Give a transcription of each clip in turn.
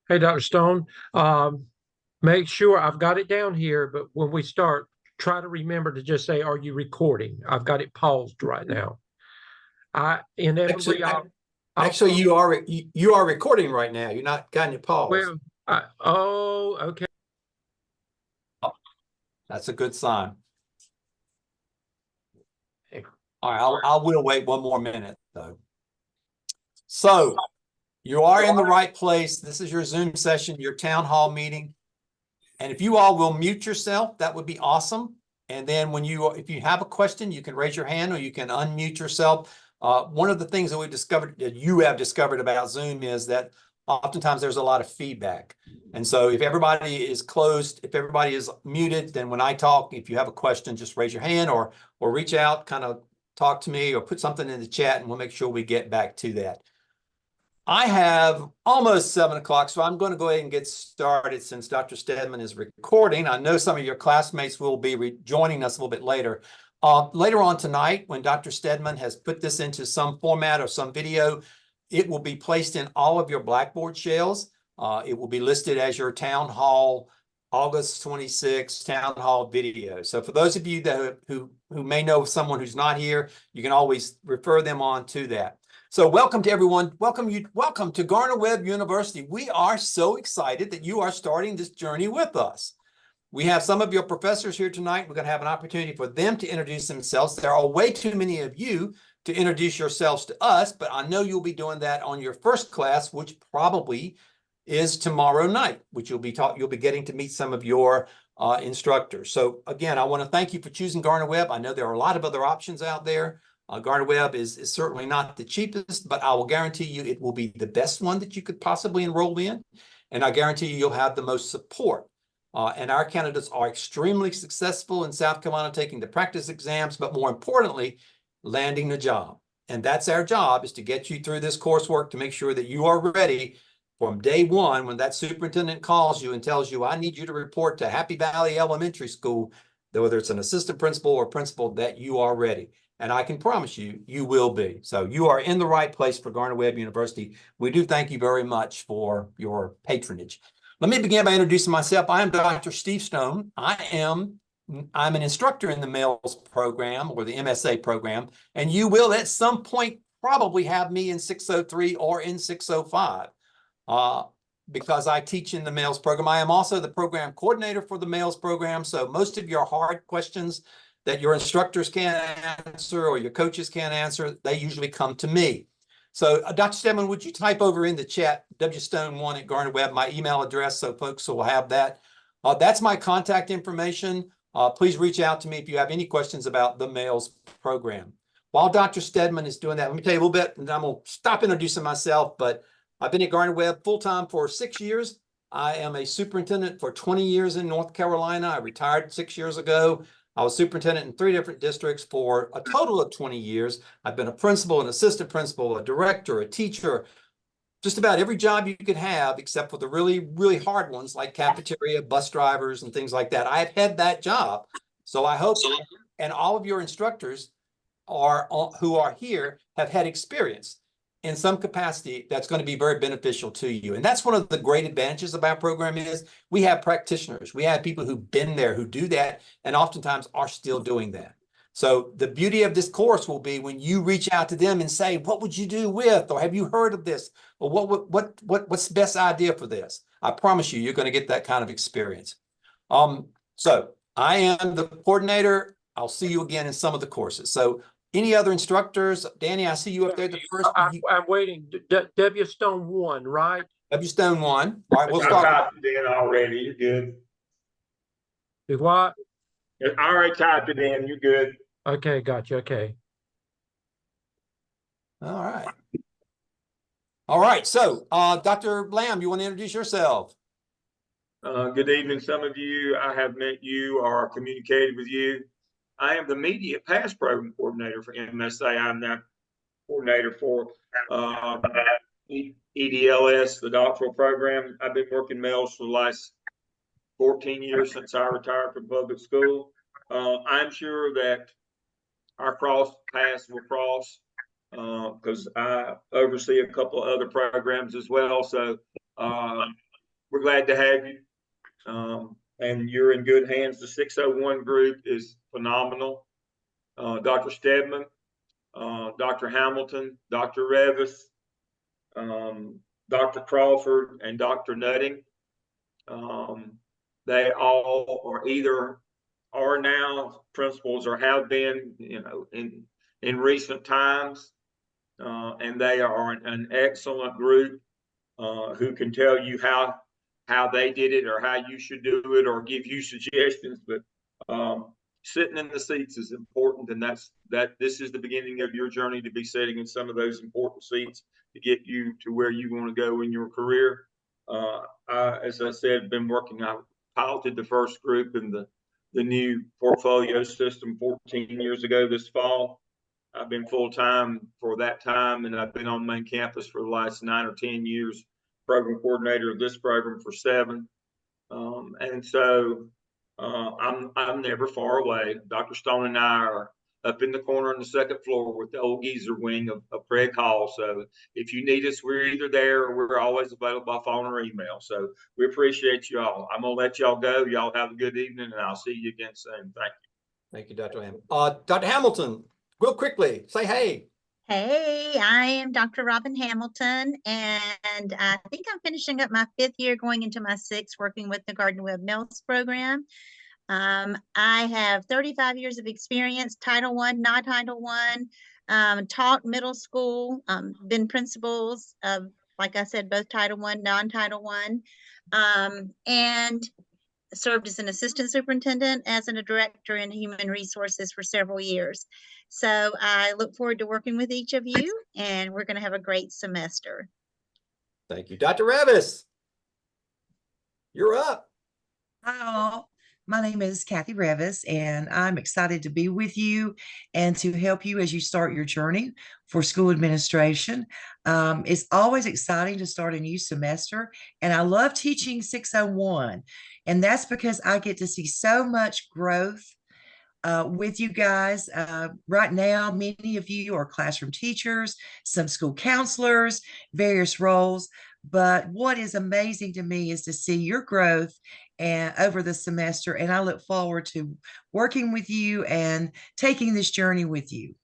Hey, Dr. Stone, make sure I've got it down here, but when we start, try to remember to just say, "Are you recording?" I've got it paused right now. I Actually, inevitably, I'll actually, you are recording right now. You're not kind of paused. well, oh, okay. Oh, that's a good sign. All right, I will wait one more minute though. So you are in the right place. This is your Zoom session, your town hall meeting. And if you all will mute yourself, that would be awesome. And then if you have a question, you can raise your hand or you can unmute yourself. One of the things that you have discovered about Zoom is that oftentimes there's a lot of feedback. And so if everybody is closed, if everybody is muted, then when I talk, if you have a question, just raise your hand or reach out, kind of talk to me or put something in the chat and we'll make sure we get back to that. I have almost 7 o'clock, so I'm going to go ahead and get started since Dr. Stedman is recording. I know some of your classmates will be joining us a little bit later. Later on tonight, when Dr. Stedman has put this into some format or some video, it will be placed in all of your Blackboard shells. It will be listed as your Town Hall August 26th Town Hall video. So for those of you who may know someone who's not here, you can always refer them on to that. So welcome to everyone. Welcome to Gardner-Webb University. We are so excited that you are starting this journey with us. We have some of your professors here tonight. We're going to have an opportunity for them to introduce themselves. There are way too many of you to introduce yourselves to us, but I know you'll be doing that on your first class, which probably is tomorrow night, which you'll be getting to meet some of your instructors. So again, I want to thank you for choosing Gardner-Webb. I know there are a lot of other options out there. Gardner-Webb is certainly not the cheapest, but I will guarantee you it will be the best one that you could possibly enroll in. And I guarantee you'll have the most support. And our candidates are extremely successful in South Carolina taking the practice exams, but more importantly, landing the job. And that's our job, is to get you through this coursework to make sure that you are ready from day one when that superintendent calls you and tells you, I need you to report to Happy Valley Elementary School, whether it's an assistant principal or principal, that you are ready. And I can promise you, you will be. So you are in the right place for Gardner-Webb University. We do thank you very much for your patronage. Let me begin by introducing myself. I am Dr. Steve Stone. I'm an instructor in the MELS program or the MSA program, and you will at some point probably have me in 603 or in 605 because I teach in the MELS program. I am also the program coordinator for the MELS program, so most of your hard questions that your instructors can't answer or your coaches can't answer, they usually come to me. So Dr. Stedman, would you type over in the chat, wstone1@Gardner-Webb, my email address, so folks will have that. That's my contact information. Please reach out to me if you have any questions about the MELS program. While Dr. Stedman is doing that, let me tell you a little bit, and I'm going to stop introducing myself, but I've been at Gardner-Webb full-time for 6 years. I am a superintendent for 20 years in North Carolina. I retired 6 years ago. I was superintendent in 3 different districts for a total of 20 years. I've been a principal, an assistant principal, a director, a teacher, just about every job you could have, except for the really, really hard ones like cafeteria, bus drivers, and things like that. I have had that job. So I hope, and all of your instructors who are here have had experience in some capacity that's going to be very beneficial to you. And that's one of the great advantages of our program is we have practitioners. We have people who've been there, who do that, and oftentimes are still doing that. So the beauty of this course will be when you reach out to them and say, what would you do with, or have you heard of this? Or what's the best idea for this? I promise you, you're going to get that kind of experience. So I am the coordinator. I'll see you again in some of the courses. So any other instructors? Danny, I see you up there. The first. I'm waiting. W Stone 1, right? W Stone 1. All right, we'll I start. typed it in already. You're good. Do what? I already typed it in. You're good. Okay, gotcha. Okay. All right. All right. So, Dr. Lamb, you want to introduce yourself? Good evening. Some of you, I have met you or communicated with you. I am the Media Past Program Coordinator for MSA. I'm the coordinator for EDLS, the doctoral program. I've been working MELS for the last 14 years since I retired from public school. I'm sure that our paths will cross because I oversee a couple of other programs as well. So we're glad to have you. And you're in good hands. The 601 group is phenomenal. Dr. Stedman, Dr. Hamilton, Dr. Revis, Dr. Crawford, and Dr. Nutting. They all are now principals or have been, in recent times. And they are an excellent group who can tell you how they did it or how you should do it or give you suggestions. But sitting in the seats is important, and this is the beginning of your journey to be sitting in some of those important seats to get you to where you want to go in your career. As I said, I piloted the first group in the new portfolio system 14 years ago this fall. I've been full-time for that time, and I've been on main campus for the last 9 or 10 years, program coordinator of this program for 7. And so I'm never far away. Dr. Stone and I are up in the corner on the second floor with the old geezer wing of Craig Hall. So if you need us, we're either there or we're always available by phone or email. So we appreciate you all. I'm going to let y'all go. Y'all have a good evening, and I'll see you again soon. Thank you. Thank you, Dr. Lamb. Dr. Hamilton, real quickly, say hey. Hey, I am Dr. Robin Hamilton, and I think I'm finishing up my 5th year, going into my 6th, working with the Garden Web Mills program. I have 35 years of experience, Title I, non-Title I, taught middle school, been principals of, like I said, both Title I, non-Title I, and served as an assistant superintendent, as a director in human resources for several years. So I look forward to working with each of you, and we're going to have a great semester. Thank you. Dr. Revis, you're up. Hi all. My name is Kathy Revis, and I'm excited to be with you and to help you as you start your journey for school administration. It's always exciting to start a new semester, and I love teaching 601, and that's because I get to see so much growth with you guys. Right now, many of you are classroom teachers, some school counselors, various roles. But what is amazing to me is to see your growth and over the semester, and I look forward to working with you and taking this journey with you.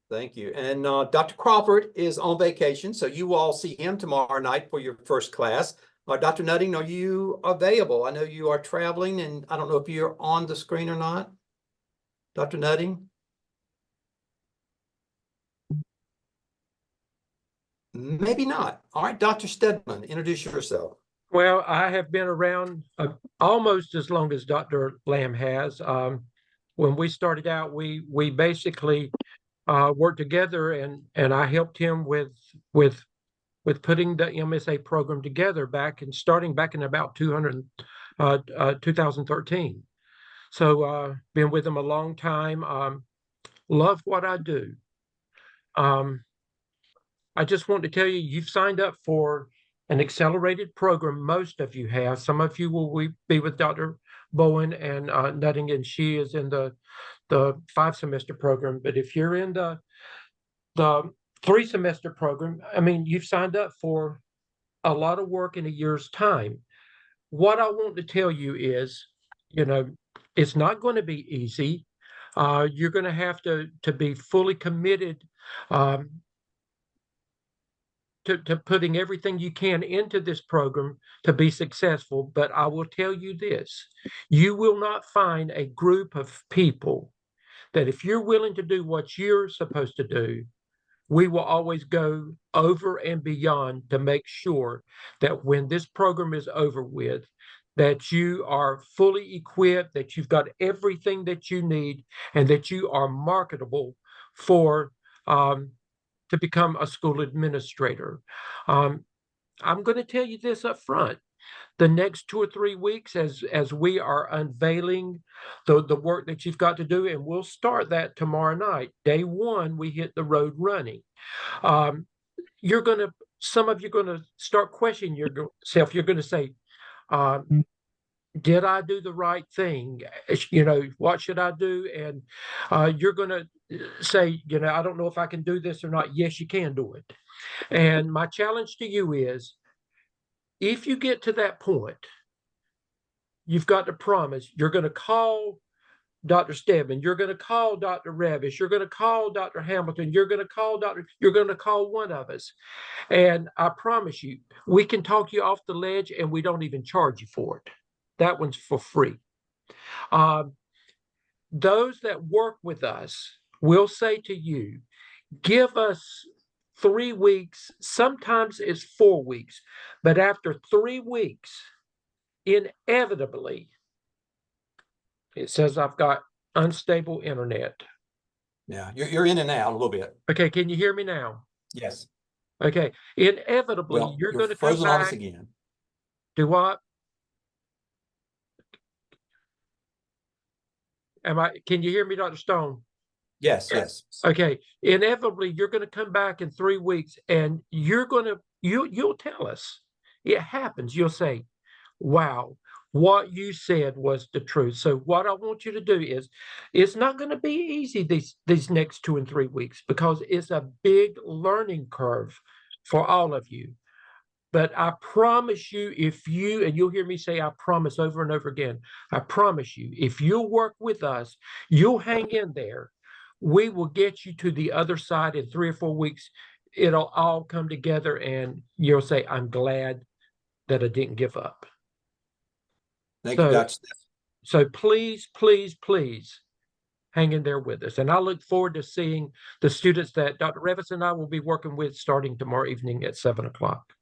Thank you. And Dr. Crawford is on vacation, so you all see him tomorrow night for your first class. Dr. Nutting, are you available? I know you are traveling, and I don't know if you're on the screen or not. Dr. Nutting? Maybe not. All right, Dr. Stedman, introduce yourself. Well, I have been around almost as long as Dr. Lamb has. When we started out, we basically worked together, and I helped him with putting the MSA program together starting back in about 2013. So been with him a long time. Love what I do. I just want to tell you, you've signed up for an accelerated program. Most of you have. Some of you will be with Dr. Bowen and Nutting, and she is in the 5-semester program. But if you're in the 3-semester program, I mean, you've signed up for a lot of work in a year's time. What I want to tell you is, it's not going to be easy. You're going to have to be fully committed to putting everything you can into this program to be successful. But I will tell you this, you will not find a group of people that if you're willing to do what you're supposed to do, we will always go over and beyond to make sure that when this program is over with, that you are fully equipped, that you've got everything that you need, and that you are marketable for to become a school administrator. I'm going to tell you this up front. The next 2 or 3 weeks, as we are unveiling the work that you've got to do, and we'll start that tomorrow night. Day 1, we hit the road running. Some of you are going to start questioning yourself. You're going to say, did I do the right thing? What should I do? And you're going to say, I don't know if I can do this or not. Yes, you can do it. And my challenge to you is, if you get to that point, you've got to promise you're going to call Dr. Stebbin, you're going to call Dr. Revis, you're going to call Dr. Hamilton, you're going to call one of us. And I promise you, we can talk you off the ledge and we don't even charge you for it. That one's for free. Those that work with us will say to you, give us 3 weeks, sometimes it's 4 weeks, but after 3 weeks, inevitably, it says I've got unstable internet. Yeah, you're in and out a little bit. Okay, can you hear me now? Yes. Okay, inevitably, Well, you're going to come frozen on us back. again. Do what? Can you hear me, Dr. Stone? Yes, yes. Okay, inevitably, you're going to come back in 3 weeks and you'll tell us. It happens. You'll say, wow, what you said was the truth. So what I want you to do is, it's not going to be easy these next 2 and 3 weeks because it's a big learning curve for all of you. But I promise you, and you'll hear me say, I promise over and over again, I promise you, if you'll work with us, you'll hang in there. We will get you to the other side in 3 or 4 weeks. It'll all come together and you'll say, I'm glad that I didn't give up. Thank you, Dr. Stebbin. So please, please, please hang in there with us. And I look forward to seeing the students that Dr. Revis and I will be working with starting tomorrow evening at 7 o'clock.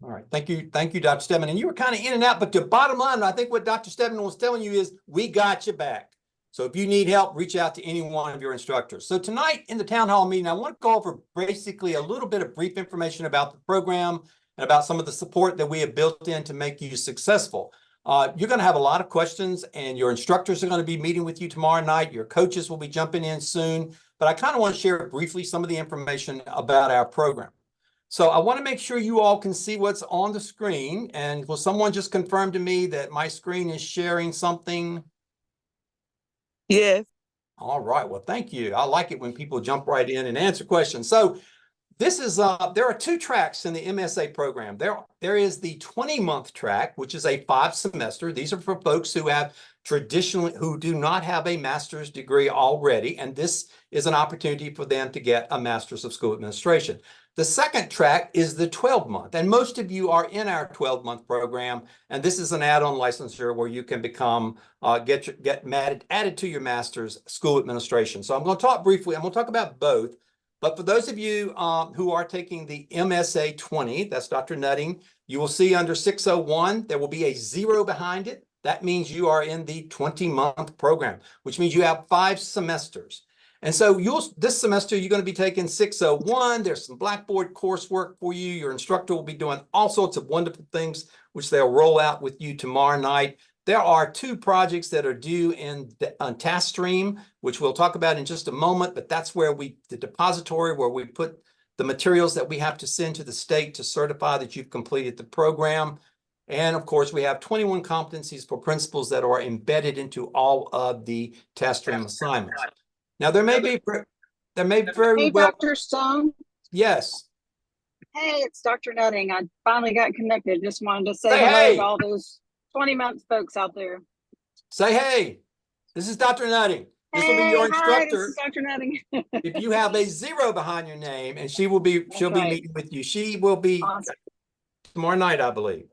All right. Thank you, Dr. Stebbin. And you were kind of in and out, but the bottom line, I think what Dr. Stebbin was telling you is we got you back. So if you need help, reach out to any one of your instructors. So tonight in the town hall meeting, I want to go over basically a little bit of brief information about the program and about some of the support that we have built in to make you successful. You're going to have a lot of questions and your instructors are going to be meeting with you tomorrow night. Your coaches will be jumping in soon, but I kind of want to share briefly some of the information about our program. So I want to make sure you all can see what's on the screen. And will someone just confirm to me that my screen is sharing something? Yes. All right. Well, thank you. I like it when people jump right in and answer questions. So this is, there are 2 tracks in the MSA program. There is the 20-month track, which is a 5-semester. These are for folks who who do not have a master's degree already. And this is an opportunity for them to get a master's of school administration. The second track is the 12-month, and most of you are in our 12-month program, and this is an add-on licensure where you can become, added to your master's school administration. So I'm going to talk briefly, I'm going to talk about both, but for those of you who are taking the MSA 20, that's Dr. Nutting, you will see under 601, there will be a 0 behind it. That means you are in the 20-month program, which means you have 5 semesters. And so this semester, you're going to be taking 601. There's some Blackboard coursework for you. Your instructor will be doing all sorts of wonderful things, which they'll roll out with you tomorrow night. There are 2 projects that are due on task stream, which we'll talk about in just a moment, but that's where the depository where we put the materials that we have to send to the state to certify that you've completed the program. And of course, we have 21 competencies for principals that are embedded into all of the task stream assignments. Now, there may very Hey, well. Dr. Stone. Yes. Hey, it's Dr. Nutting. I finally got connected. Just wanted to say Say hello hey. to all those 20-month folks out there. Say hey. This is Dr. Nutting. This will be Hey, your hi, this instructor. is Dr. Nutting. If you have a 0 behind your name, and she'll be right. meeting with you. She will be Awesome. tomorrow night, I believe.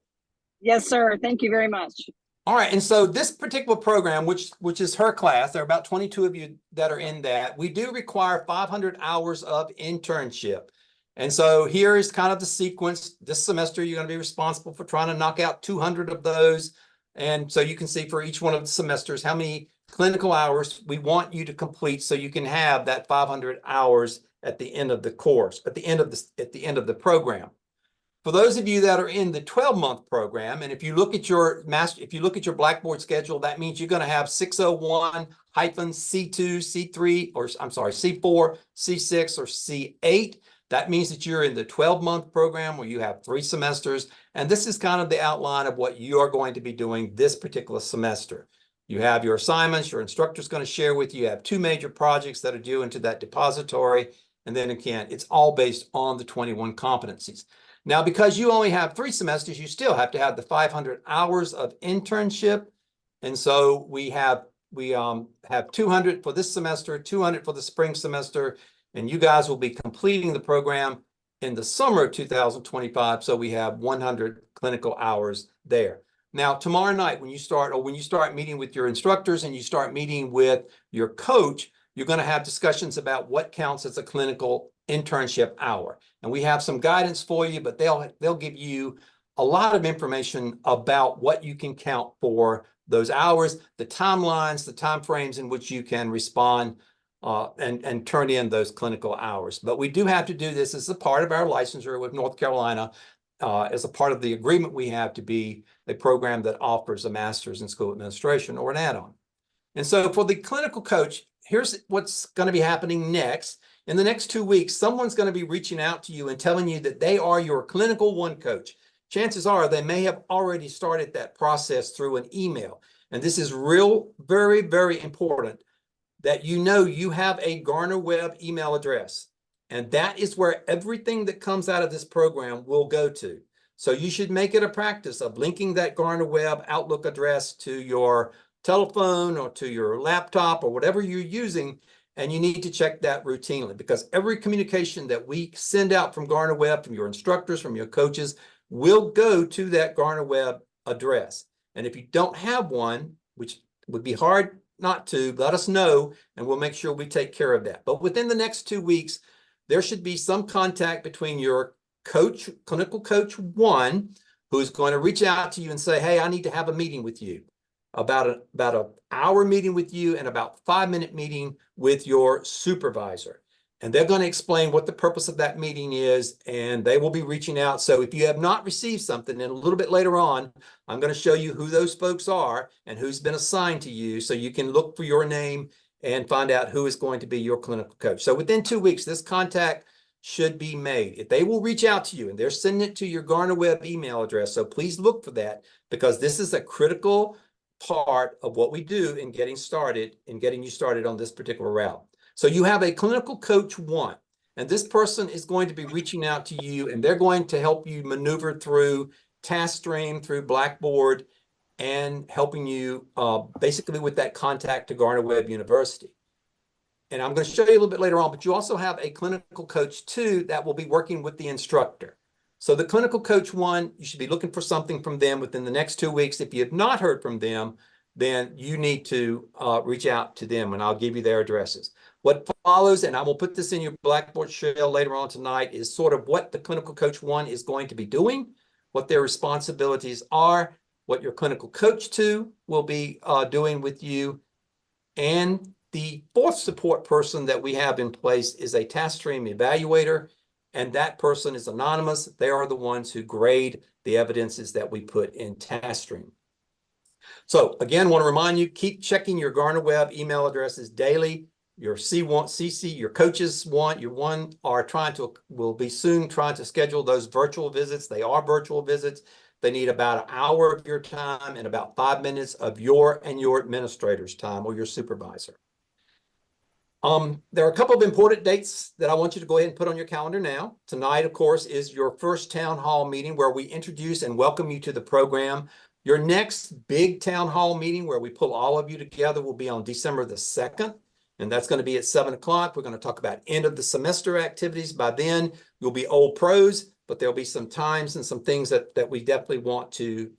Yes, sir. Thank you very much. All right, and so this particular program, which is her class, there are about 22 of you that are in that. We do require 500 hours of internship. And so here is kind of the sequence. This semester, you're going to be responsible for trying to knock out 200 of those. And so you can see for each one of the semesters how many clinical hours we want you to complete so you can have that 500 hours at the end of the course, at the end of the program. For those of you that are in the 12-month program, and if you look at your Blackboard schedule, that means you're going to have 601-C2, C3, or I'm sorry, C4, C6, or C8. That means that you're in the 12-month program where you have 3 semesters. And this is kind of the outline of what you are going to be doing this particular semester. You have your assignments, your instructor is going to share with you. You have 2 major projects that are due into that depository. And then again, it's all based on the 21 competencies. Now, because you only have 3 semesters, you still have to have the 500 hours of internship. And so we have 200 for this semester, 200 for the spring semester, and you guys will be completing the program in the summer of 2025. So we have 100 clinical hours there. Now, tomorrow night, when you start meeting with your instructors and you start meeting with your coach, you're going to have discussions about what counts as a clinical internship hour. And we have some guidance for you, but they'll give you a lot of information about what you can count for those hours, the timelines, the timeframes in which you can respond and turn in those clinical hours. But we do have to do this as a part of our licensure with North Carolina, as a part of the agreement we have to be a program that offers a master's in school administration or an add-on. And so for the clinical coach, here's what's going to be happening next. In the next 2 weeks, someone's going to be reaching out to you and telling you that they are your clinical one coach. Chances are they may have already started that process through an email. And this is very, very important that you know you have a Garner Web email address. And that is where everything that comes out of this program will go to. So you should make it a practice of linking that Garner Web Outlook address to your telephone or to your laptop or whatever you're using. And you need to check that routinely, because every communication that we send out from Garner Web, from your instructors, from your coaches, will go to that Garner Web address. And if you don't have one, which would be hard not to, let us know and we'll make sure we take care of that. But within the next 2 weeks, there should be some contact between your coach, clinical coach 1, who's going to reach out to you and say, hey, I need to have a meeting with you, about an hour meeting with you and about 5-minute meeting with your supervisor. And they're going to explain what the purpose of that meeting is, and they will be reaching out. So if you have not received something, then a little bit later on, I'm going to show you who those folks are and who's been assigned to you, so you can look for your name and find out who is going to be your clinical coach. So within 2 weeks, this contact should be made. If they will reach out to you, and they're sending it to your Garner Web email address, so please look for that, because this is a critical part of what we do in getting you started on this particular route. So you have a clinical coach 1, and this person is going to be reaching out to you, and they're going to help you maneuver through TaskStream, through Blackboard, and helping you basically with that contact to Garner Web University. And I'm going to show you a little bit later on, but you also have a clinical coach 2 that will be working with the instructor. So the clinical coach 1, you should be looking for something from them within the next 2 weeks. If you have not heard from them, then you need to reach out to them, and I'll give you their addresses. What follows, and I will put this in your Blackboard shell later on tonight, is sort of what the clinical coach 1 is going to be doing, what their responsibilities are, what your clinical coach 2 will be doing with you. And the 4th support person that we have in place is a TaskStream evaluator, and that person is anonymous. They are the ones who grade the evidences that we put in TaskStream. So again, want to remind you, keep checking your Garner Web email addresses daily. Your C1, your coaches will be soon trying to schedule those virtual visits. They are virtual visits. They need about an hour of your time and about 5 minutes of your and your administrator's time, or your supervisor. There are a couple of important dates that I want you to go ahead and put on your calendar now. Tonight, of course, is your first town hall meeting where we introduce and welcome you to the program. Your next big town hall meeting where we pull all of you together will be on December the 2nd. And that's going to be at 7 o'clock. We're going to talk about end of the semester activities. By then, you'll be old pros, but there'll be some times and some things that we definitely want to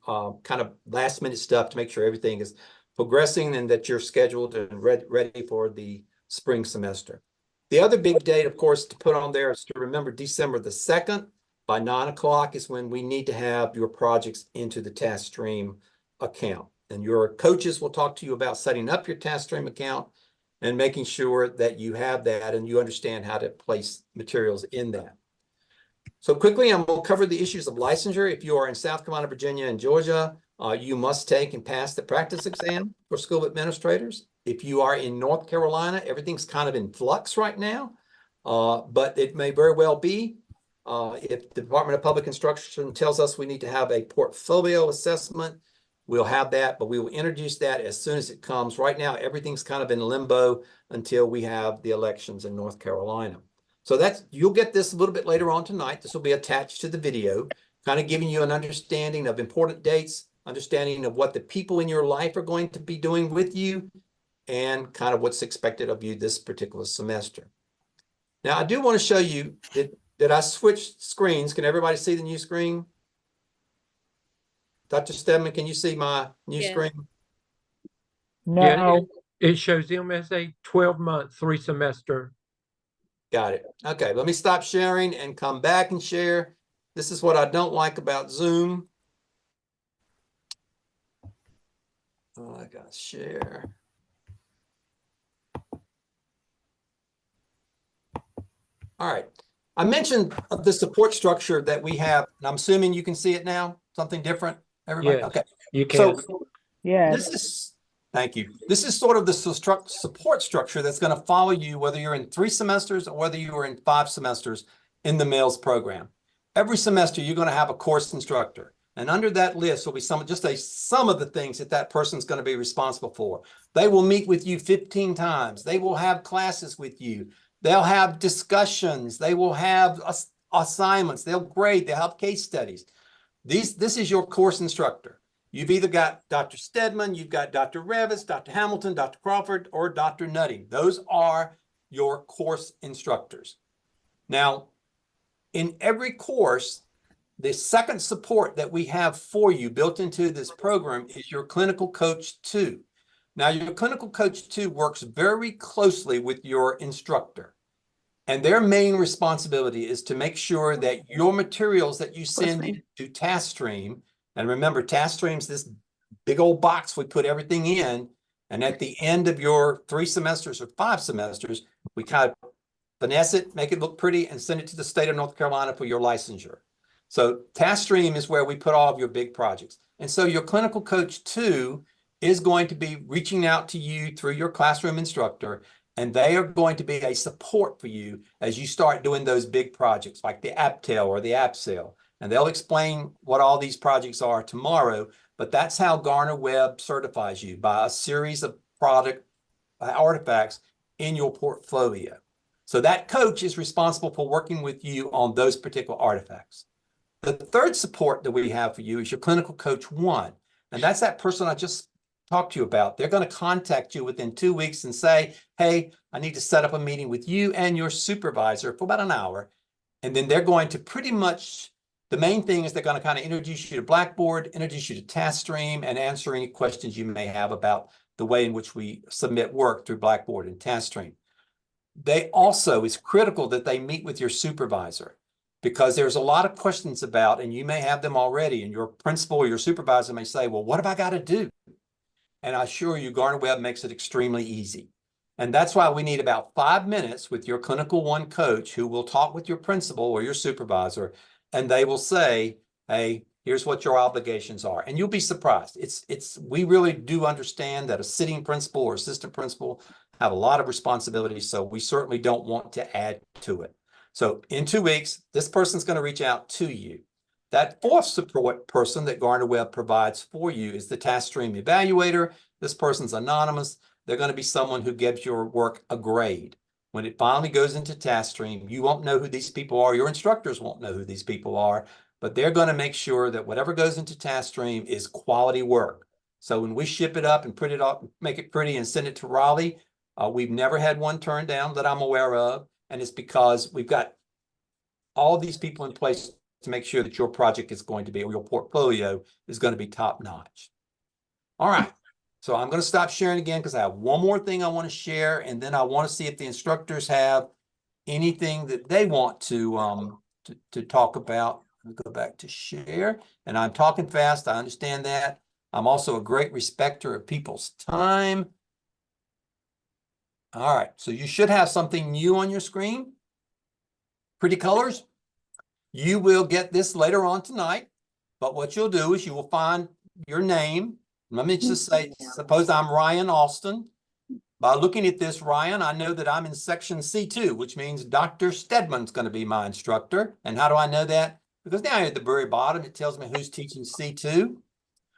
kind of last minute stuff to make sure everything is progressing and that you're scheduled and ready for the spring semester. The other big date, of course, to put on there is to remember December the 2nd. By 9 o'clock is when we need to have your projects into the TaskStream account. And your coaches will talk to you about setting up your TaskStream account and making sure that you have that and you understand how to place materials in that. So quickly, I'm going to cover the issues of licensure. If you are in South Carolina, Virginia, and Georgia, you must take and pass the practice exam for school administrators. If you are in North Carolina, everything's kind of in flux right now, but it may very well be. If the Department of Public Instruction tells us we need to have a portfolio assessment, we'll have that, but we will introduce that as soon as it comes. Right now, everything's kind of in limbo until we have the elections in North Carolina. So you'll get this a little bit later on tonight. This will be attached to the video, kind of giving you an understanding of important dates, understanding of what the people in your life are going to be doing with you, and kind of what's expected of you this particular semester. Now, I do want to show you that I switched screens. Can everybody see the new screen? Dr. Stedman, can you see my new screen? Yeah, it shows MSA 12-month, 3-semester. Got it. Okay, let me stop sharing and come back and share. This is what I don't like about Zoom. Oh, I gotta share. All right. I mentioned the support structure that we have, and I'm assuming you can see it now. Something different, everybody? Yes, Okay. you can. So thank you. This is sort of the support structure that's going to follow you, whether you're in 3 semesters or whether you are in 5 semesters in the MAILS program. Every semester, you're going to have a course instructor. And under that list will be some of the things that person's going to be responsible for. They will meet with you 15 times. They will have classes with you. They'll have discussions. They will have assignments. They'll grade. They'll have case studies. This is your course instructor. You've either got Dr. Stedman, you've got Dr. Revis, Dr. Hamilton, Dr. Crawford, or Dr. Nutting. Those are your course instructors. Now, in every course, the second support that we have for you built into this program is your clinical coach 2. Now, your clinical coach 2 works very closely with your instructor. And their main responsibility is to make sure that your materials that you send into TaskStream, and remember, TaskStream is this big old box we put everything in, and at the end of your 3 semesters or 5 semesters, we kind of finesse it, make it look pretty, and send it to the state of North Carolina for your licensure. So TaskStream is where we put all of your big projects. And so your clinical coach 2 is going to be reaching out to you through your classroom instructor, and they are going to be a support for you as you start doing those big projects like the AppTail or the AppSale. And they'll explain what all these projects are tomorrow, but that's how Garner Webb certifies you, by a series of product artifacts in your portfolio. So that coach is responsible for working with you on those particular artifacts. The third support that we have for you is your clinical coach 1. And that's that person I just talked to you about. They're going to contact you within 2 weeks and say, hey, I need to set up a meeting with you and your supervisor for about an hour. And then they're going to pretty much, the main thing is they're going to kind of introduce you to Blackboard, introduce you to TaskStream, and answer any questions you may have about the way in which we submit work through Blackboard and TaskStream. They also, it's critical that they meet with your supervisor, because there's a lot of questions about, and you may have them already, and your principal or your supervisor may say, well, what have I got to do? And I assure you, Garner Webb makes it extremely easy. And that's why we need about 5 minutes with your Clinical 1 coach, who will talk with your principal or your supervisor, and they will say, hey, here's what your obligations are. And you'll be surprised. We really do understand that a sitting principal or assistant principal have a lot of responsibilities, so we certainly don't want to add to it. So in 2 weeks, this person's going to reach out to you. That fourth support person that Garner Webb provides for you is the TaskStream evaluator. This person's anonymous. They're going to be someone who gives your work a grade. When it finally goes into TaskStream, you won't know who these people are. Your instructors won't know who these people are, but they're going to make sure that whatever goes into TaskStream is quality work. So when we ship it up and print it up, make it pretty and send it to Raleigh, we've never had one turned down that I'm aware of. And it's because we've got all of these people in place to make sure that your project is going to be, or your portfolio is going to be top notch. All right. So I'm going to stop sharing again because I have one more thing I want to share, and then I want to see if the instructors have anything that they want to talk about. Let me go back to share. And I'm talking fast. I understand that. I'm also a great respecter of people's time. All right. So you should have something new on your screen. Pretty colors. You will get this later on tonight, but what you'll do is you will find your name. Let me just say, suppose I'm Ryan Alston. By looking at this, Ryan, I know that I'm in section C2, which means Dr. Stedman's going to be my instructor. And how do I know that? Because down here at the very bottom, it tells me who's teaching C2.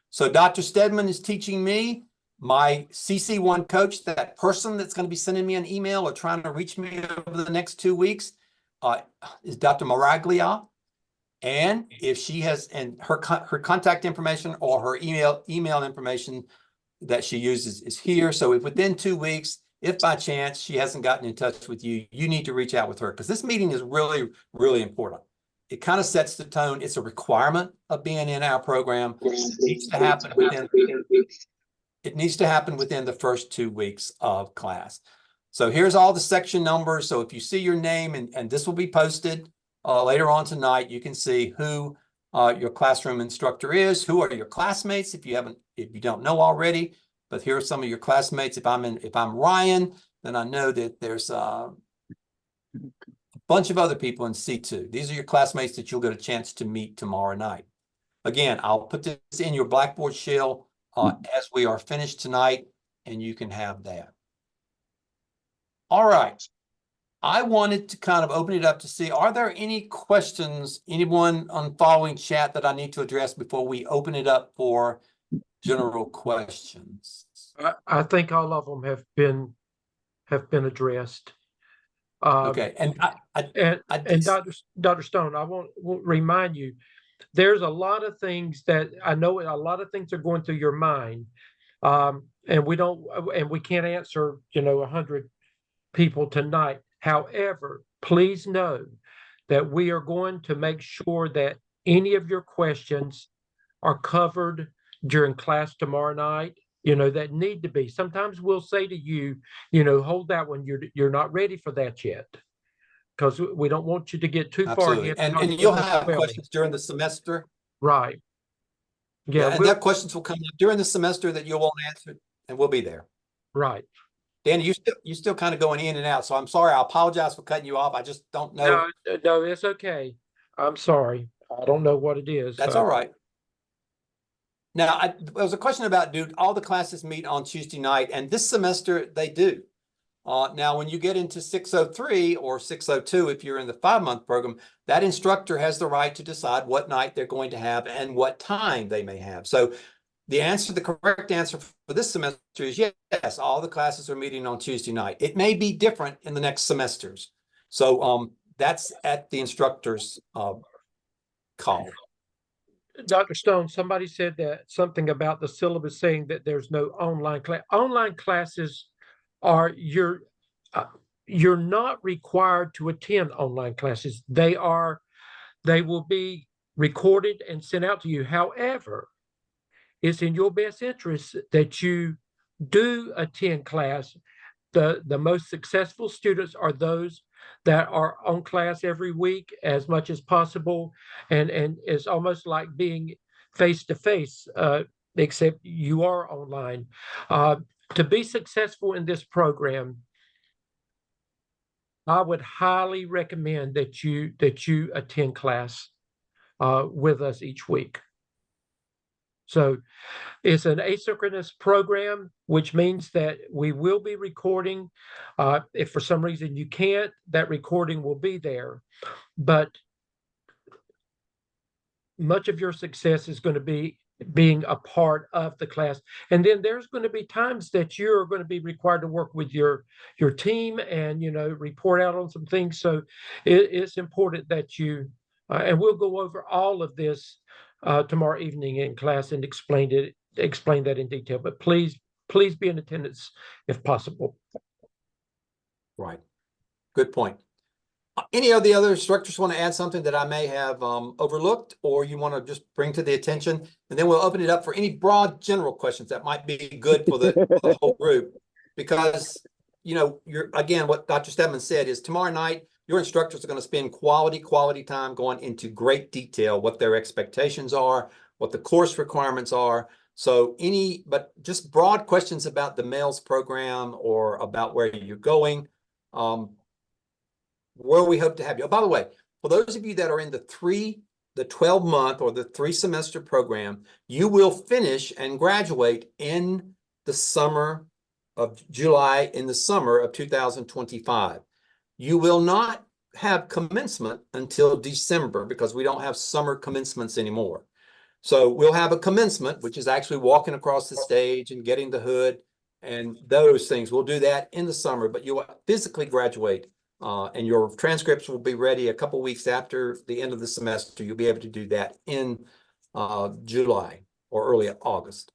So Dr. Stedman is teaching me. My CC1 coach, that person that's going to be sending me an email or trying to reach me over the next 2 weeks, is Dr. Maraglia. And if she has, and her contact information or her email information that she uses is here. So if within 2 weeks, if by chance she hasn't gotten in touch with you, you need to reach out with her, because this meeting is really, really important. It kind of sets the tone. It's a requirement of being in our program. It needs to happen within the first 2 weeks of class. So here's all the section numbers. So if you see your name, and this will be posted later on tonight, you can see who your classroom instructor is, who are your classmates if you don't know already. But here are some of your classmates. If I'm Ryan, then I know that there's a bunch of other people in C2. These are your classmates that you'll get a chance to meet tomorrow night. Again, I'll put this in your Blackboard shell as we are finished tonight, and you can have that. All right. I wanted to kind of open it up to see, are there any questions, anyone on following chat that I need to address before we open it up for general questions? I think all of them have been addressed. Okay, and Dr. Stone, I won't remind you, there's a lot of things that I know, a lot of things are going through your mind, and we can't answer 100 people tonight. However, please know that we are going to make sure that any of your questions are covered during class tomorrow night, that need to be. Sometimes we'll say to you, hold that one. You're not ready for that yet, because we don't want you to get too far ahead. And you'll have questions during the semester. Right. Yeah, and that questions will come up during the semester that you won't answer, and we'll be there. Right. Danny, you still kind of going in and out, so I'm sorry. I apologize for cutting you off. I just don't know. No, it's okay. I'm sorry. I don't know what it is. That's all right. Now, there was a question about, do all the classes meet on Tuesday night? And this semester they do. Now, when you get into 603 or 602, if you're in the 5-month program, that instructor has the right to decide what night they're going to have and what time they may have. So the correct answer for this semester is yes, all the classes are meeting on Tuesday night. It may be different in the next semesters. So that's at the instructor's call. Dr. Stone, somebody said that something about the syllabus saying that there's no online class. Online classes are you're not required to attend online classes. They will be recorded and sent out to you. However, it's in your best interest that you do attend class. The most successful students are those that are on class every week as much as possible, and it's almost like being face to face, except you are online. To be successful in this program, I would highly recommend that you attend class with us each week. So it's an asynchronous program, which means that we will be recording. If for some reason you can't, that recording will be there. But much of your success is going to be being a part of the class. And then there's going to be times that you're going to be required to work with your team and, report out on some things. So it's important that you, and we'll go over all of this tomorrow evening in class and explain that in detail. But please be in attendance if possible. Right. Good point. Any of the other instructors want to add something that I may have overlooked, or you want to just bring to the attention? And then we'll open it up for any broad general questions that might be good for the whole group. Because, again, what Dr. Stedman said is tomorrow night, your instructors are going to spend quality time going into great detail, what their expectations are, what the course requirements are. So but just broad questions about the MELS program or about where you're going, where we hope to have you. Oh, by the way, for those of you that are in the 12-month or the 3-semester program, you will finish and graduate in the summer of July, in the summer of 2025. You will not have commencement until December because we don't have summer commencements anymore. So we'll have a commencement, which is actually walking across the stage and getting the hood and those things. We'll do that in the summer, but you'll physically graduate And your transcripts will be ready a couple weeks after the end of the semester. You'll be able to do that in July or early August.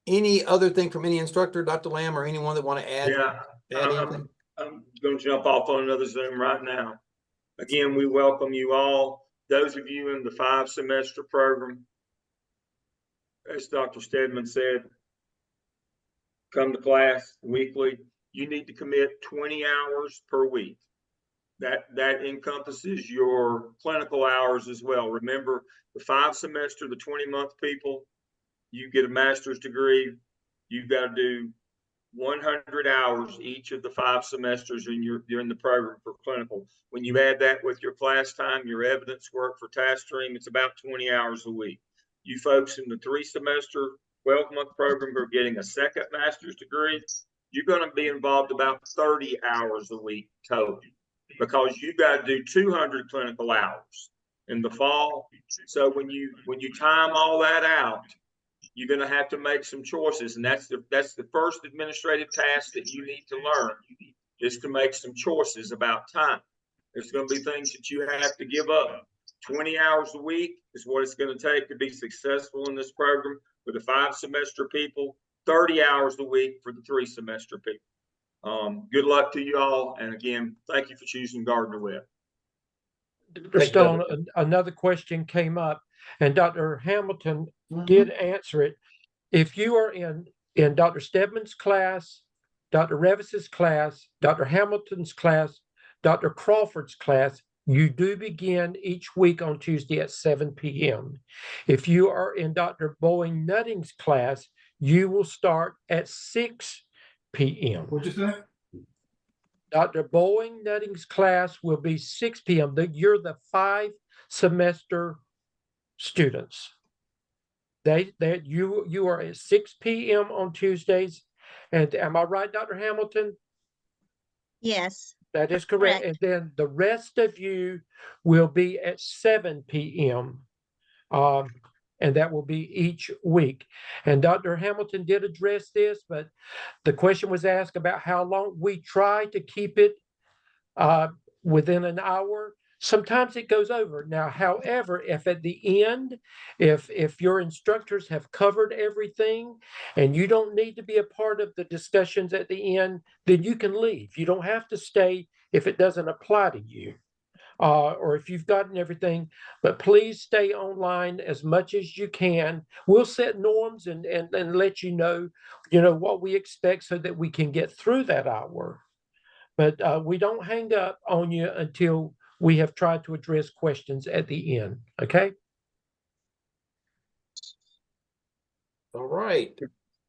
Any other thing from any instructor, Dr. Lamb, or anyone that want to add? Yeah, Add anything? I'm going to jump off on another Zoom right now. Again, we welcome you all. Those of you in the 5-semester program, as Dr. Stedman said, come to class weekly. You need to commit 20 hours per week. That encompasses your clinical hours as well. Remember, the 5-semester, the 20-month people, you get a master's degree, you've got to do 100 hours each of the 5 semesters you're in the program for clinical. When you add that with your class time, your evidence work for task stream, it's about 20 hours a week. You folks in the 3-semester, 12-month program who are getting a second master's degree, you're going to be involved about 30 hours a week total, because you got to do 200 clinical hours in the fall. So when you time all that out, you're going to have to make some choices, and that's the first administrative task that you need to learn, is to make some choices about time. There's going to be things that you have to give up. 20 hours a week is what it's going to take to be successful in this program for the 5-semester people. 30 hours a week for the 3-semester people. Good luck to you all, and again, thank you for choosing Gardner Webb. Dr. Stone, another question came up, and Dr. Hamilton did answer it. If you are in Dr. Stedman's class, Dr. Revis's class, Dr. Hamilton's class, Dr. Crawford's class, you do begin each week on Tuesday at 7 p.m. If you are in Dr. Boeing Nutting's class, you will start at 6 p.m. What'd you say? Dr. Boeing Nutting's class will be 6 p.m. You're the 5-semester students. You are at 6 p.m. on Tuesdays. And am I right, Dr. Hamilton? Yes. That is correct. Correct. And then the rest of you will be at 7 p.m. And that will be each week. And Dr. Hamilton did address this, but the question was asked about how long. We try to keep it within an hour. Sometimes it goes over. Now, however, if at the end, if your instructors have covered everything and you don't need to be a part of the discussions at the end, then you can leave. You don't have to stay if it doesn't apply to you. Or if you've gotten everything, but please stay online as much as you can. We'll set norms and let you know what we expect so that we can get through that hour. But we don't hang up on you until we have tried to address questions at the end. Okay? All right.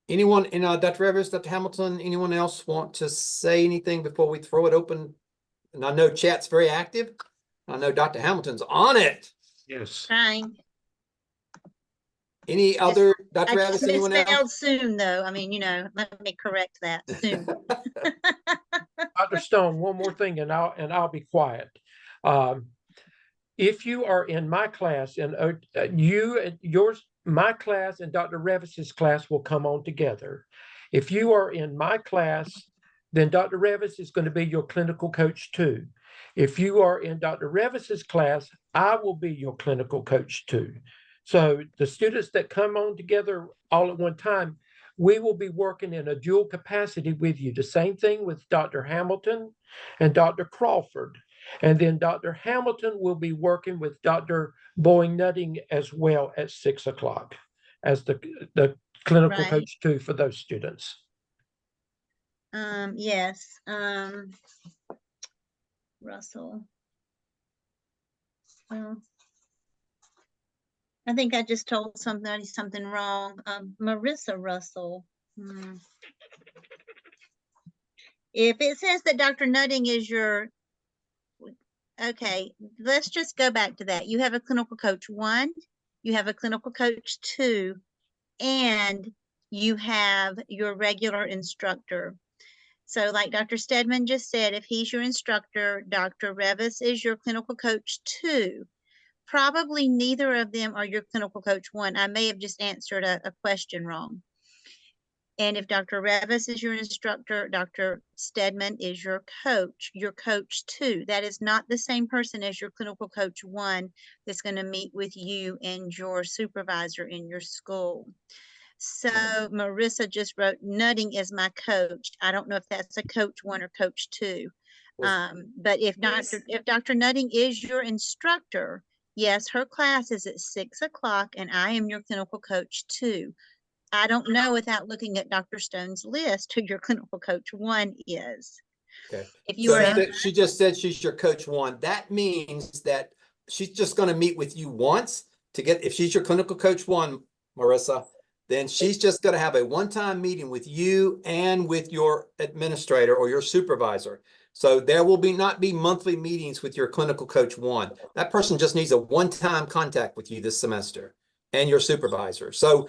Anyone in Dr. Revis, Dr. Hamilton, anyone else want to say anything before we throw it open? And I know chat's very active. I know Dr. Hamilton's on it. Yes. Trying. Any other, I Dr. just Revis, anyone misspelled else? soon, though. I mean, let me correct that soon. Dr. Stone, one more thing, and I'll be quiet. If you are in my class, and my class and Dr. Revis's class will come on together. If you are in my class, then Dr. Revis is going to be your clinical coach too. If you are in Dr. Revis's class, I will be your clinical coach too. So the students that come on together all at one time, we will be working in a dual capacity with you. The same thing with Dr. Hamilton and Dr. Crawford. And then Dr. Hamilton will be working with Dr. Boeing Nutting as well at 6 o'clock as the clinical Right. coach too for those students. Yes. Russell. Well, I think I just told somebody something wrong. Marissa Russell. If it says that Dr. Nutting is okay, let's just go back to that. You have a clinical coach 1, you have a clinical coach 2, and you have your regular instructor. So like Dr. Stedman just said, if he's your instructor, Dr. Revis is your clinical coach 2. Probably neither of them are your clinical coach 1. I may have just answered a question wrong. And if Dr. Revis is your instructor, Dr. Stedman is your coach 2. That is not the same person as your clinical coach 1 that's going to meet with you and your supervisor in your school. So Marissa just wrote, Nutting is my coach. I don't know if that's a coach 1 or coach 2. But if Dr. Nutting is your instructor, yes, her class is at 6 o'clock and I am your clinical coach 2. I don't know without looking at Dr. Stone's list who your clinical coach 1 is. Okay. If you So are, she just said she's your coach 1. That means that she's just going to meet with you once to get, if she's your clinical coach 1, Marissa, then she's just going to have a one-time meeting with you and with your administrator or your supervisor. So there will not be monthly meetings with your clinical coach 1. That person just needs a one-time contact with you this semester and your supervisor. So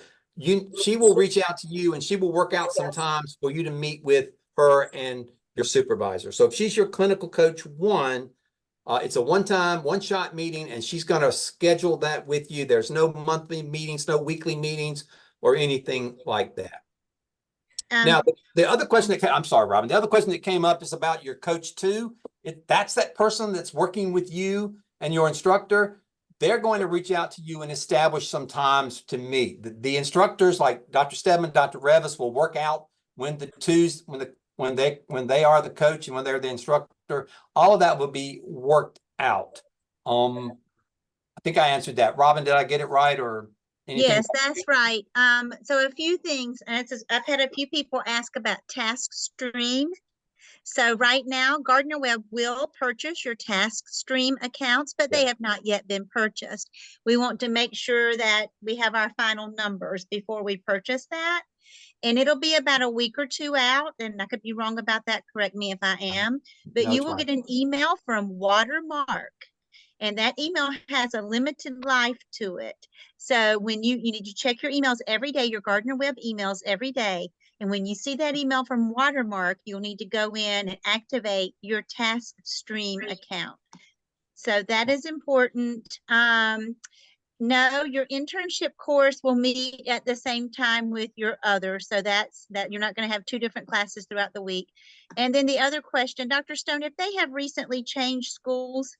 she will reach out to you and she will work out some times for you to meet with her and your supervisor. So if she's your clinical coach 1, it's a one-time, one-shot meeting, and she's going to schedule that with you. There's no monthly meetings, no weekly meetings, or anything like that. Now, the other question that I'm sorry, Robin. The other question that came up is about your coach 2. That's that person that's working with you and your instructor. They're going to reach out to you and establish some times to meet. The instructors like Dr. Stedman, Dr. Revis will work out when the twos, when they are the coach and when they're the instructor. All of that will be worked out. I think I answered that. Robin, did I get it right or anything? yes, that's right. So a few things, and I've had a few people ask about Task Stream. So right now, Gardner Webb will purchase your Task Stream accounts, but they have not yet been purchased. We want to make sure that we have our final numbers before we purchase that. And it'll be about a week or 2 out, and I could be wrong about that. Correct me if I am. But No, you it's will right. get an email from Watermark, and that email has a limited life to it. So when you need to check your emails every day, your Gardner Webb emails every day. And when you see that email from Watermark, you'll need to go in and activate your Task Stream account. So that is important. No, your internship course will meet at the same time with your other. So that's that you're not going to have 2 different classes throughout the week. And then the other question, Dr. Stone, if they have recently changed schools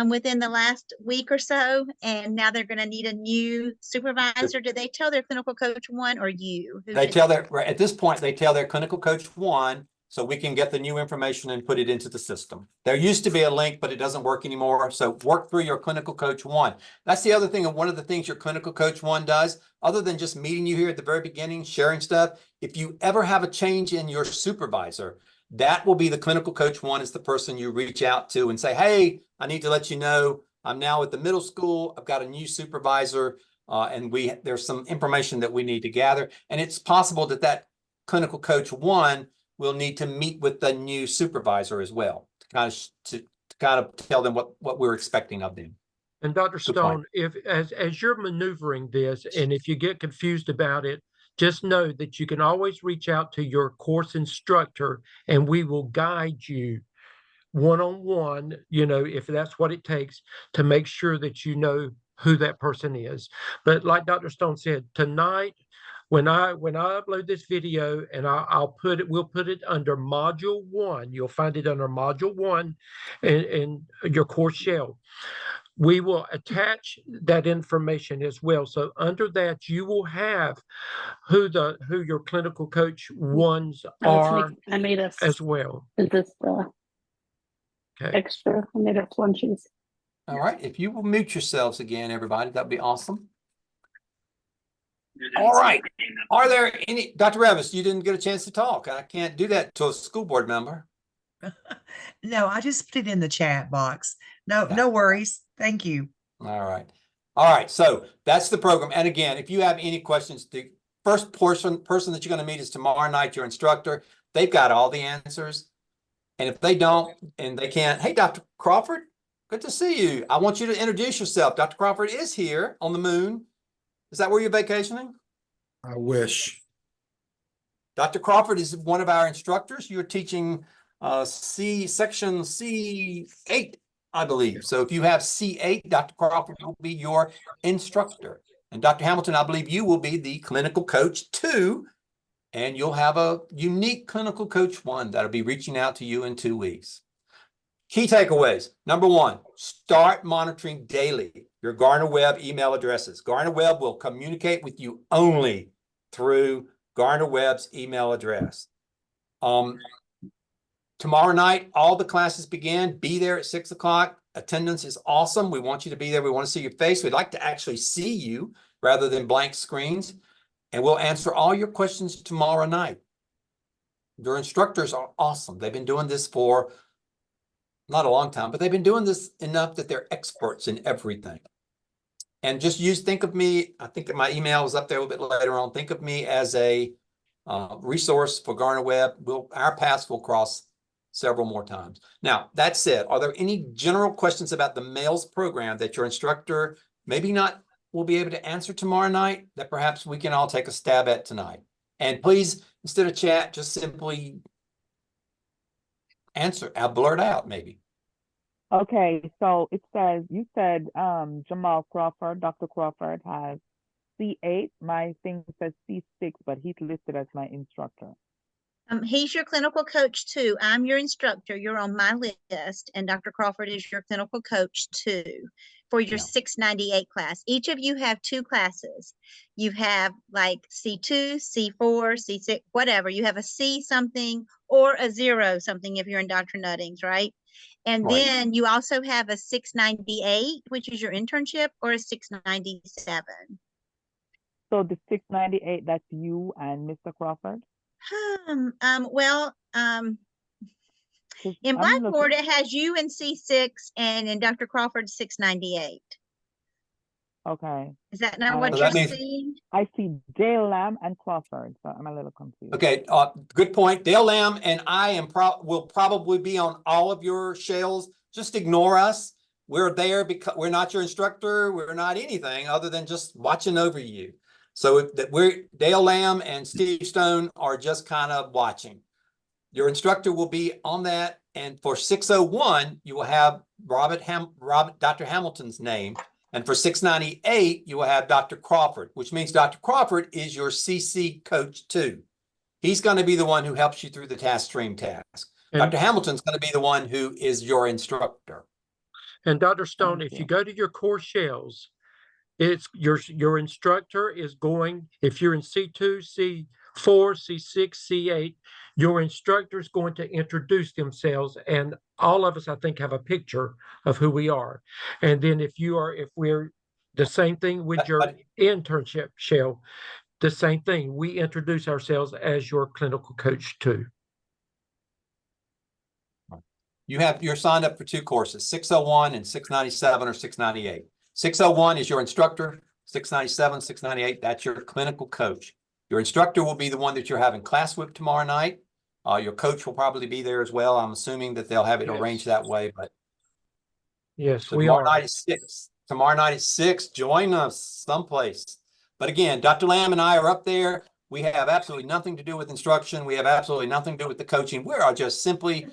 within the last week or so, and now they're going to need a new supervisor, do they tell their clinical coach 1 or you? At this point, they tell their clinical coach 1, so we can get the new information and put it into the system. There used to be a link, but it doesn't work anymore. So work through your clinical coach 1. That's the other thing. And one of the things your clinical coach 1 does, other than just meeting you here at the very beginning, sharing stuff, if you ever have a change in your supervisor, that will be the clinical coach 1 is the person you reach out to and say, hey, I need to let you know I'm now at the middle school. I've got a new supervisor. And there's some information that we need to gather. And it's possible that clinical coach 1 will need to meet with the new supervisor as well to kind of tell them what we're expecting of them. And Dr. Stone, if as you're maneuvering this, and if you get confused about it, just know that you can always reach out to your course instructor and we will guide you one-on-one, if that's what it takes to make sure that you know who that person is. But like Dr. Stone said, tonight, when I upload this video and we'll put it under module 1. You'll find it under module 1 in your course shell. We will attach that information as well. So under that, you will have who your clinical coach 1s are I made us as well. this Okay. extra. I made us lunches. All right. If you will mute yourselves again, everybody, that'd be awesome. All right. Are there any, Dr. Revis, you didn't get a chance to talk. I can't do that to a school board member. No, I just put it in the chat box. No worries. Thank you. All right. All right. So that's the program. And again, if you have any questions, the first person that you're going to meet is tomorrow night, your instructor. They've got all the answers. And if they don't, and they can't, hey, Dr. Crawford, good to see you. I want you to introduce yourself. Dr. Crawford is here on the moon. Is that where you're vacationing? I wish. Dr. Crawford is one of our instructors. You're teaching section C8, I believe. So if you have C8, Dr. Crawford will be your instructor. And Dr. Hamilton, I believe you will be the clinical coach 2. and you'll have a unique clinical coach one that'll be reaching out to you in 2 weeks. Key takeaways. Number one, start monitoring daily your Garner Web email addresses. Garner Web will communicate with you only through Garner Web's email address. Tomorrow night, all the classes begin. Be there at 6 o'clock. Attendance is awesome. We want you to be there. We want to see your face. We'd like to actually see you rather than blank screens. And we'll answer all your questions tomorrow night. Your instructors are awesome. They've been doing this for not a long time, but they've been doing this enough that they're experts in everything. And just think of me, I think that my email is up there a little bit later on. Think of me as a resource for Garner Web. Our paths will cross several more times. Now, that said, are there any general questions about the males program that your instructor maybe not will be able to answer tomorrow night that perhaps we can all take a stab at tonight? And please, instead of chat, just simply answer. I'll blurt out maybe. Okay, so it says, you said Jamal Crawford, Dr. Crawford has C8. My thing says C6, but he's listed as my instructor. He's your clinical coach too. I'm your instructor. You're on my list, and Dr. Crawford is your clinical coach too for your 698 class. Each of you have 2 classes. You have like C2, C4, C6, whatever. You have a C something or a 0 something if you're in Dr. Nutting's, right? And Right. then you also have a 698, which is your internship, or a 697. So the 698, that's you and Mr. Crawford? Well, 'Cause in I'm Blackboard, looking- it has you in C6 and in Dr. Crawford 698. Okay. Is that not So what that you're means- seeing? I see Dale Lamb and Crawford, so I'm a little confused. Okay, good point. Dale Lamb and I will probably be on all of your shells. Just ignore us. We're there because we're not your instructor. We're not anything other than just watching over you. So Dale Lamb and Steve Stone are just kind of watching. Your instructor will be on that. And for 601, you will have Dr. Hamilton's name. And for 698, you will have Dr. Crawford, which means Dr. Crawford is your CC coach too. He's going to be the one who helps you through the task stream task. And- Dr. Hamilton's going to be the one who is your instructor. And Dr. Stone, Thank if you. you go to your core shells, it's your instructor is going, if you're in C2, C4, C6, C8, your instructor is going to introduce themselves, and all of us, I think, have a picture of who we are. And then if we're the same thing with your internship shell, the same thing. We introduce ourselves as your clinical coach too. You're signed up for 2 courses, 601 and 697 or 698. 601 is your instructor, 697, 698, that's your clinical coach. Your instructor will be the one that you're having class with tomorrow night. Your coach will probably be there as well. I'm assuming that they'll have it arranged that way, but Yes, so we tomorrow are. night at 6. Tomorrow night at 6, join us someplace. But again, Dr. Lamb and I are up there. We have absolutely nothing to do with instruction. We have absolutely nothing to do with the coaching. We are just simply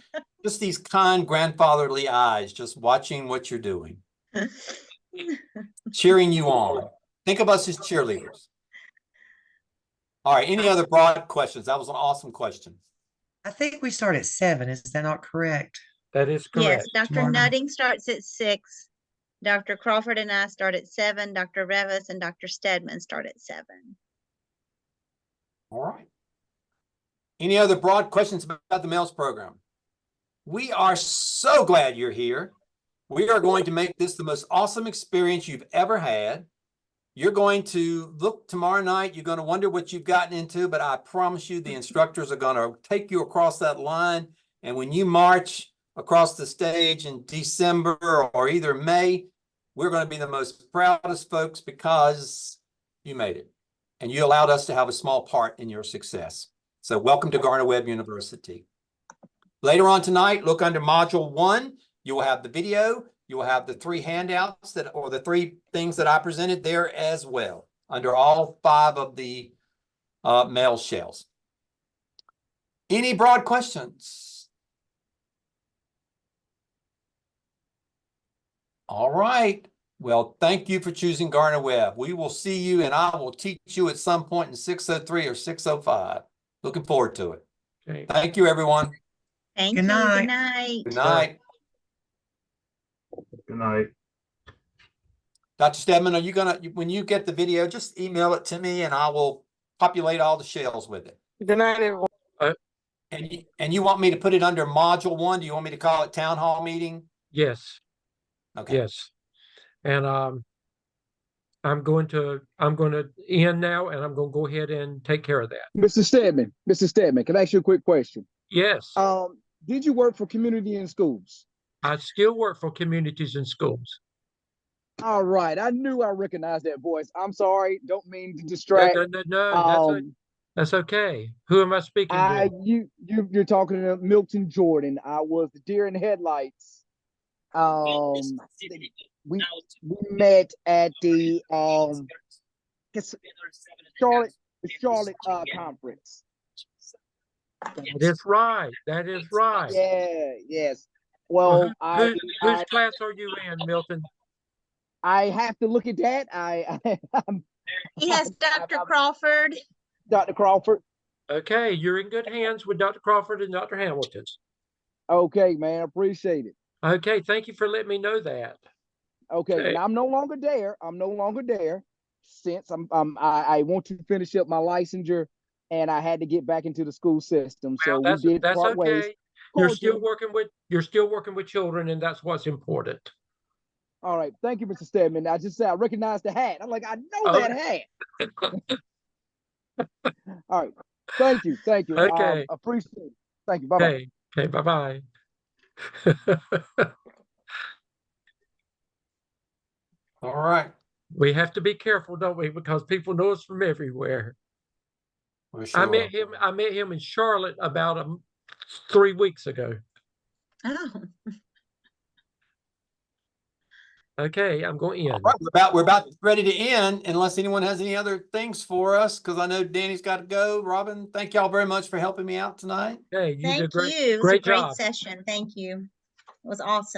just these kind grandfatherly eyes, just watching what you're doing, cheering you on. Think of us as cheerleaders. All right, any other broad questions? That was an awesome question. I think we start at 7. Is that not correct? That is Yes, correct. Dr. Tomorrow night. Nutting starts at 6. Dr. Crawford and I start at 7. Dr. Revis and Dr. Stedman start at 7. All right. Any other broad questions about the males program? We are so glad you're here. We are going to make this the most awesome experience you've ever had. You're going to look tomorrow night. You're going to wonder what you've gotten into, but I promise you the instructors are going to take you across that line. And when you march across the stage in December or either May, we're going to be the most proudest folks because you made it and you allowed us to have a small part in your success. So welcome to Garner Webb University. Later on tonight, look under Module 1. You will have the video. You will have the 3 handouts or the 3 things that I presented there as well, under all 5 of the male shells. Any broad questions? All right. Well, thank you for choosing Garner Webb. We will see you, and I will teach you at some point in 603 or 605. Looking forward to it. Okay. Thank you, everyone. Thank Good you. night. Good night. Good night. Good night. Dr. Stedman, are you gonna, when you get the video, just email it to me and I will populate all the shells with it. Good night, everyone. And you want me to put it under module 1? Do you want me to call it town hall meeting? Yes, Okay. yes. And I'm going to end now, and I'm going to go ahead and take care of that. Mr. Stedman, can I ask you a quick question? Yes, Did you work for community and schools? I still work for communities and schools. All right, I knew I recognized that voice. I'm sorry, don't mean to No, distract. no, that's okay. Who am I speaking with? You're talking to Milton Jordan. I was the deer in the headlights. We met at the Charlotte conference. That is right. That is right. Yeah, yes. Well, Well, whose class are you in, Milton? I have to look at that. He has Dr. Crawford. Dr. Crawford. Okay, you're in good hands with Dr. Crawford and Dr. Hamilton. Okay, man, appreciate it. Okay, thank you for letting me know that. Okay, now I'm no longer there. Since I want to finish up my licensure, and I had to get back into the school system. So Well, we did that's part okay. ways. You're still working with children, and that's what's important. All right, thank you, Mr. Stedman. I just said I recognize the hat. I'm like, I know that hat. All right, thank you. Okay. Appreciate it. Thank you. Bye bye. Okay, bye-bye. All right. We have to be careful, don't we? Because people know us from everywhere. Sure. I met him in Charlotte about 3 weeks ago. Oh, Okay, I'm going to end. All right, we're about ready to end unless anyone has any other things for us, because I know Danny's got to go. Robin, thank y'all very much for helping me out tonight. Okay, you did thank great. you. It was a Great great job. session. Thank you. It was awesome.